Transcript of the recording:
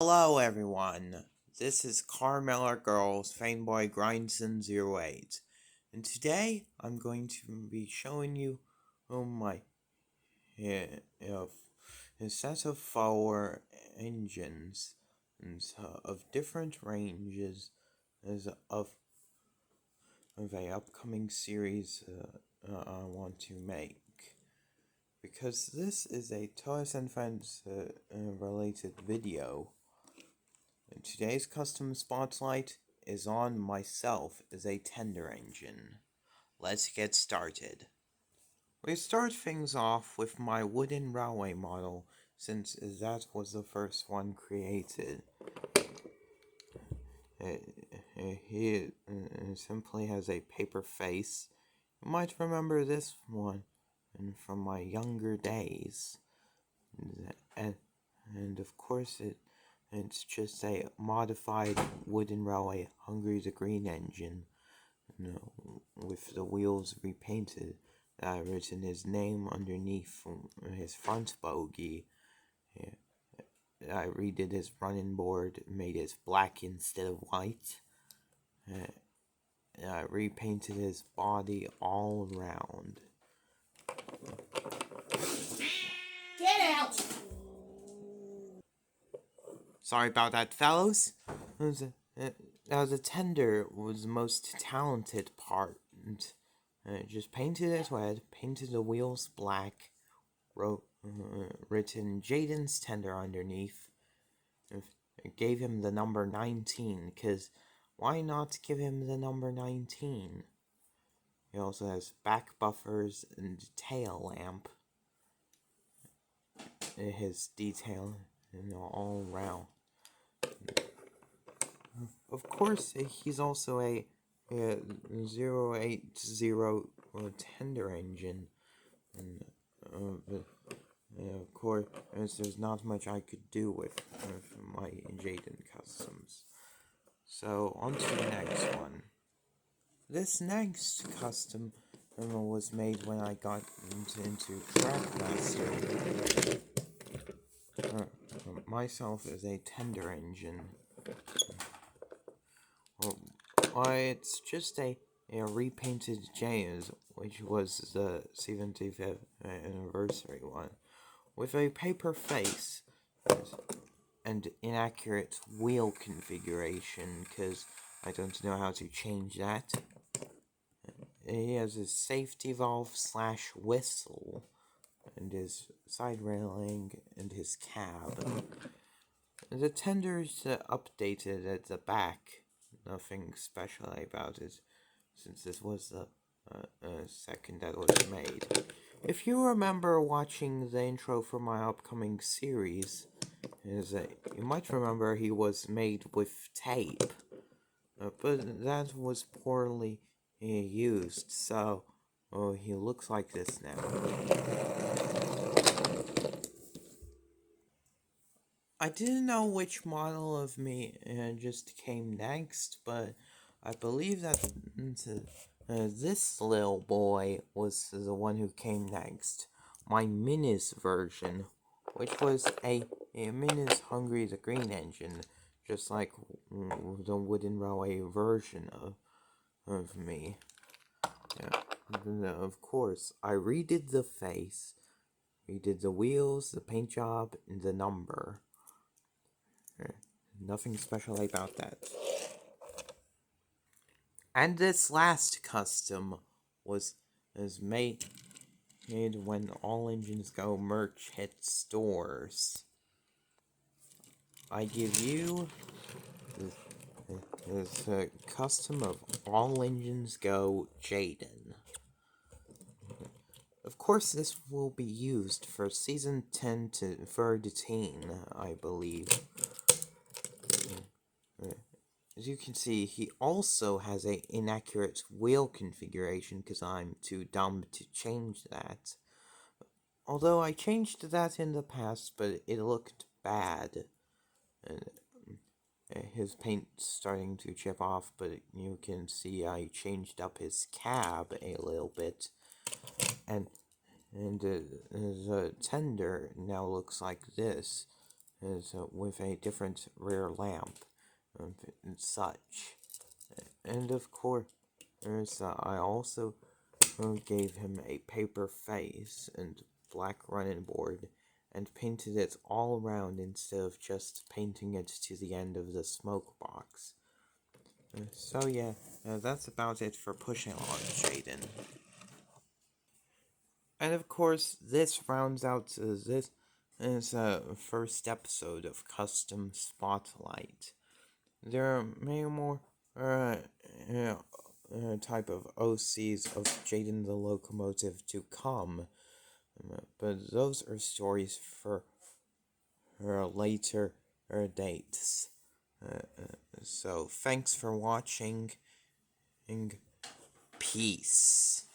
Hello everyone, this is Carmela Girls Fanboy Grindson08, and today I'm going to be showing you my a set of 4 engines of different ranges as of a upcoming series I want to make. Because this is a Toys and Friends related video. And today's custom spotlight is on myself as a tender engine. Let's get started. We start things off with my wooden railway model, since that was the first one created. He simply has a paper face. You might remember this one from my younger days. And of course it's just a modified wooden railway Hungry the Green engine, with the wheels repainted. I written his name underneath his front bogie. I redid his running board, made it black instead of white. I repainted his body all around. Get out! Sorry about that, fellows. The tender was the most talented part. Just painted it red, painted the wheels black, written Jayden's tender underneath. Gave him the number 19, because why not give him the number 19? He also has back buffers and tail lamp. His detail, all around. Of course, he's also a 080 tender engine, and of course, there's not much I could do with my Jayden customs. So, on to the next one. This next custom was made when I got into Trackmaster. Myself as a tender engine. It's just a repainted James, which was the 75th anniversary one, with a paper face and inaccurate wheel configuration, because I don't know how to change that. He has his safety valve / whistle, and his side railing, and his cab. The tender's updated at the back. Nothing special about it, since this was the second that was made. If you remember watching the intro for my upcoming series, you might remember he was made with tape, but that was poorly used, so he looks like this now. I didn't know which model of me just came next, but I believe that this little boy was the one who came next. My Minis version, which was a Minis Hungry the Green engine, just like the wooden railway version of me. Of course, I redid the face, redid the wheels, the paint job, and the number. Nothing special about that. And this last custom was made when All Engines Go merch hit stores. I give you this custom of All Engines Go Jayden. Of course, this will be used for Season 10 to 13, I believe. As you can see, he also has an inaccurate wheel configuration, because I'm too dumb to change that. Although I changed that in the past, but it looked bad. His paint's starting to chip off, but you can see I changed up his cab a little bit. And the tender now looks like this. with a different rear lamp and such. And of course, I also gave him a paper face and black running board and painted it all around instead of just painting it to the end of the smoke box. So yeah, that's about it for pushing on Jayden. And of course, this rounds out this first episode of Custom Spotlight. There are many more type of OCs of Jayden the Locomotive to come, but those are stories for later dates. So thanks for watching, and peace.